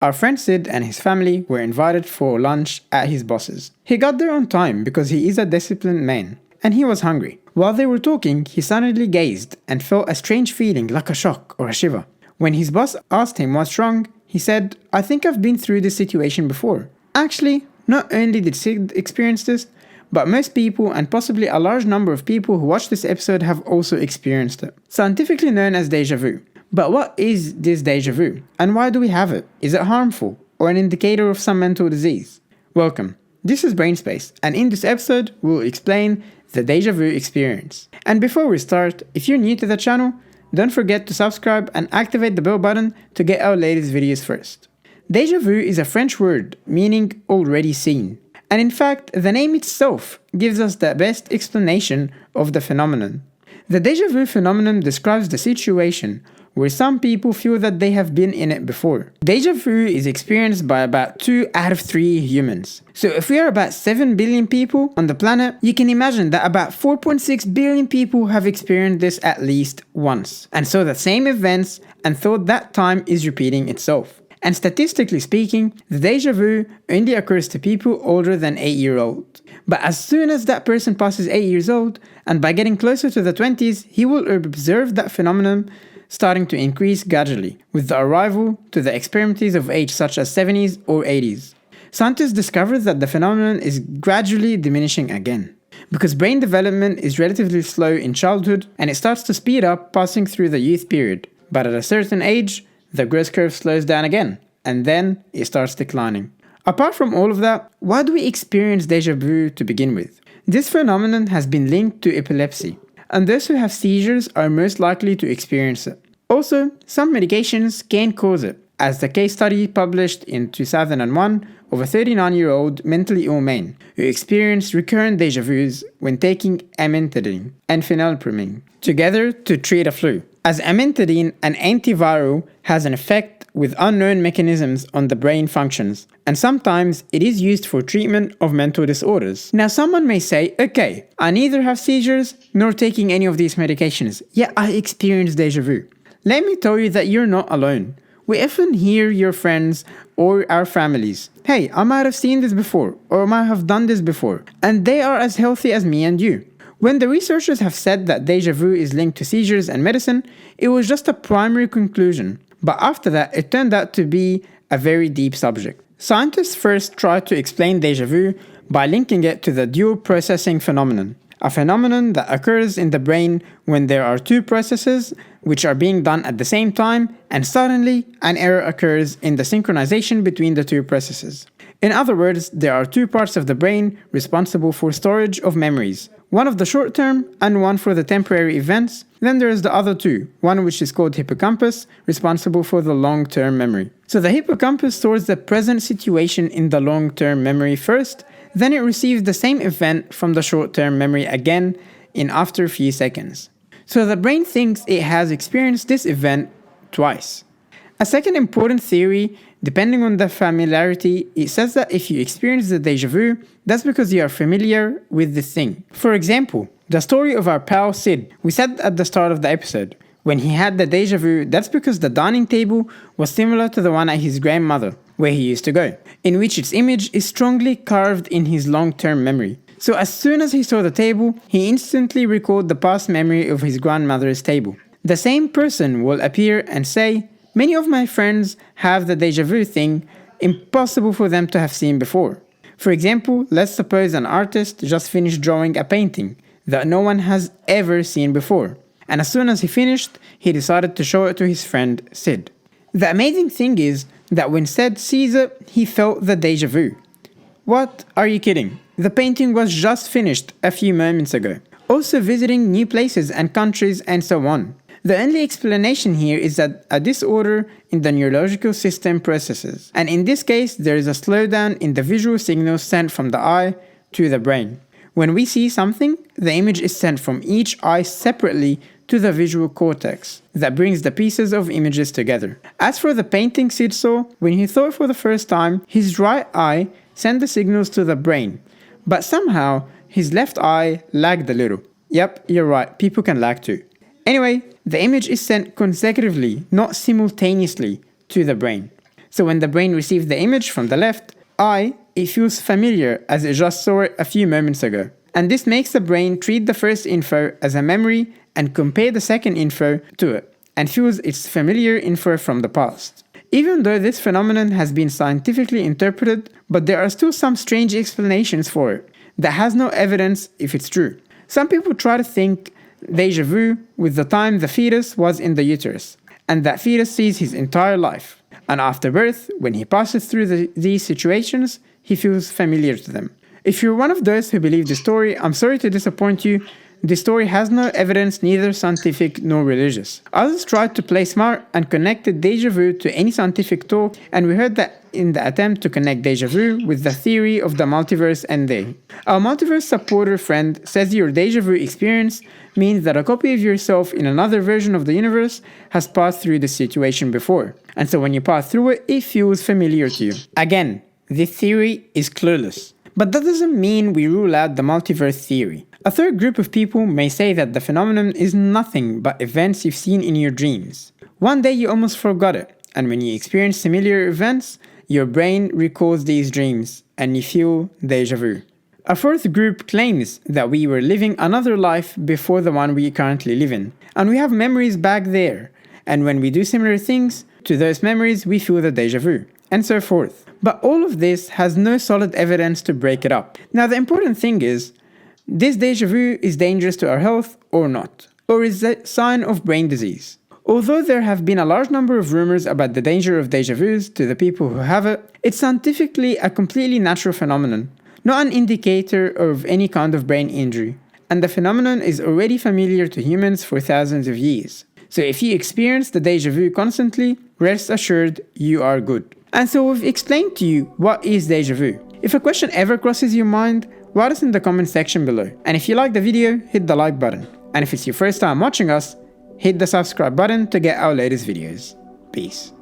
Our friend Sid and his family were invited for lunch at his boss's. He got there on time because he is a disciplined man, and he was hungry. While they were talking, he suddenly gazed and felt a strange feeling like a shock or a shiver. When his boss asked him what's wrong, he said, "I think I've been through this situation before." Actually, not only did Sid experience this, but most people and possibly a large number of people who watch this episode have also experienced it. Scientifically known as déjà vu. But what is this déjà vu? And why do we have it? Is it harmful? Or an indicator of some mental disease? Welcome. This is Brainspace, and in this episode, we'll explain the déjà vu experience. And before we start, if you're new to the channel, don't forget to subscribe and activate the bell button to get our latest videos first. Déjà vu is a French word meaning already seen. And in fact, the name itself gives us the best explanation of the phenomenon. The déjà vu phenomenon describes the situation where some people feel that they have been in it before. Déjà vu is experienced by about 2 out of 3 humans. So if we are about 7 billion people on the planet, you can imagine that about 4.6 billion people have experienced this at least once. And so the same events and thought that time is repeating itself. And statistically speaking, the déjà vu only occurs to people older than 8-year-old. But as soon as that person passes 8 years old, and by getting closer to the 20s, he will observe that phenomenon starting to increase gradually, with the arrival to the extremities of age such as 70s or 80s. Scientists discovered that the phenomenon is gradually diminishing again, because brain development is relatively slow in childhood and it starts to speed up passing through the youth period. But at a certain age, the growth curve slows down again, and then it starts declining. Apart from all of that, why do we experience déjà vu to begin with? This phenomenon has been linked to epilepsy, and those who have seizures are most likely to experience it. Also, some medications can cause it, as the case study published in 2001 of a 39-year-old mentally ill man who experienced recurrent déjà vus when taking amantadine and phenylpramine together to treat a flu. As amantadine, an antiviral, has an effect with unknown mechanisms on the brain functions, and sometimes it is used for treatment of mental disorders. Now someone may say, okay, I neither have seizures nor taking any of these medications, yet I experience déjà vu. Let me tell you that you're not alone. We often hear your friends or our families, hey, I might have seen this before, or I might have done this before, and they are as healthy as me and you. When the researchers have said that déjà vu is linked to seizures and medicine, it was just a primary conclusion. But after that, it turned out to be a very deep subject. Scientists first tried to explain déjà vu by linking it to the dual processing phenomenon, a phenomenon that occurs in the brain when there are two processes which are being done at the same time, and suddenly an error occurs in the synchronization between the two processes. In other words, there are two parts of the brain responsible for storage of memories, one of the short term and one for the temporary events. Then there is the other two, one which is called hippocampus, responsible for the long term memory. So the hippocampus stores the present situation in the long term memory first, then it receives the same event from the short term memory again in after a few seconds. So the brain thinks it has experienced this event twice. A second important theory, depending on the familiarity, it says that if you experience the déjà vu, that's because you are familiar with the thing. For example, the story of our pal Sid, we said at the start of the episode, when he had the déjà vu, that's because the dining table was similar to the one at his grandmother, where he used to go, in which its image is strongly carved in his long-term memory. So as soon as he saw the table, he instantly recalled the past memory of his grandmother's table. The same person will appear and say, many of my friends have the déjà vu thing, impossible for them to have seen before. For example, let's suppose an artist just finished drawing a painting that no one has ever seen before, and as soon as he finished, he decided to show it to his friend Sid. The amazing thing is that when Sid sees it, he felt the déjà vu. What? Are you kidding? The painting was just finished a few moments ago. Also visiting new places and countries and so on. The only explanation here is that a disorder in the neurological system processes, and in this case there is a slowdown in the visual signals sent from the eye to the brain. When we see something, the image is sent from each eye separately to the visual cortex that brings the pieces of images together. As for the painting Sid saw, when he saw it for the first time, his right eye sent the signals to the brain, but somehow his left eye lagged a little. Yep, you're right, people can lag too. Anyway, the image is sent consecutively, not simultaneously, to the brain. So when the brain receives the image from the left eye, it feels familiar as it just saw it a few moments ago. And this makes the brain treat the first info as a memory and compare the second info to it, and feels its familiar info from the past. Even though this phenomenon has been scientifically interpreted, but there are still some strange explanations for it that has no evidence if it's true. Some people try to think déjà vu with the time the fetus was in the uterus, and that fetus sees his entire life. And after birth, when he passes through these situations, he feels familiar to them. If you're one of those who believe this story, I'm sorry to disappoint you. This story has no evidence, neither scientific nor religious. Others tried to play smart and connected déjà vu to any scientific talk, and we heard that in the attempt to connect déjà vu with the theory of the multiverse and they. Our multiverse supporter friend says your déjà vu experience means that a copy of yourself in another version of the universe has passed through this situation before, and so when you pass through it, it feels familiar to you. Again, this theory is clueless. But that doesn't mean we rule out the multiverse theory. A third group of people may say that the phenomenon is nothing but events you've seen in your dreams. One day you almost forgot it, and when you experience similar events, your brain recalls these dreams, and you feel déjà vu. A fourth group claims that we were living another life before the one we currently live in, and we have memories back there, and when we do similar things to those memories, we feel the déjà vu, and so forth. But all of this has no solid evidence to break it up. Now the important thing is, this déjà vu is dangerous to our health or not, or is a sign of brain disease. Although there have been a large number of rumors about the danger of déjà vus to the people who have it, it's scientifically a completely natural phenomenon, not an indicator of any kind of brain injury, and the phenomenon is already familiar to humans for thousands of years. So if you experience the déjà vu constantly, rest assured you are good. And so we've explained to you what is déjà vu. If a question ever crosses your mind, write us in the comment section below. And if you like the video, hit the like button. And if it's your first time watching us, hit the subscribe button to get our latest videos. Peace.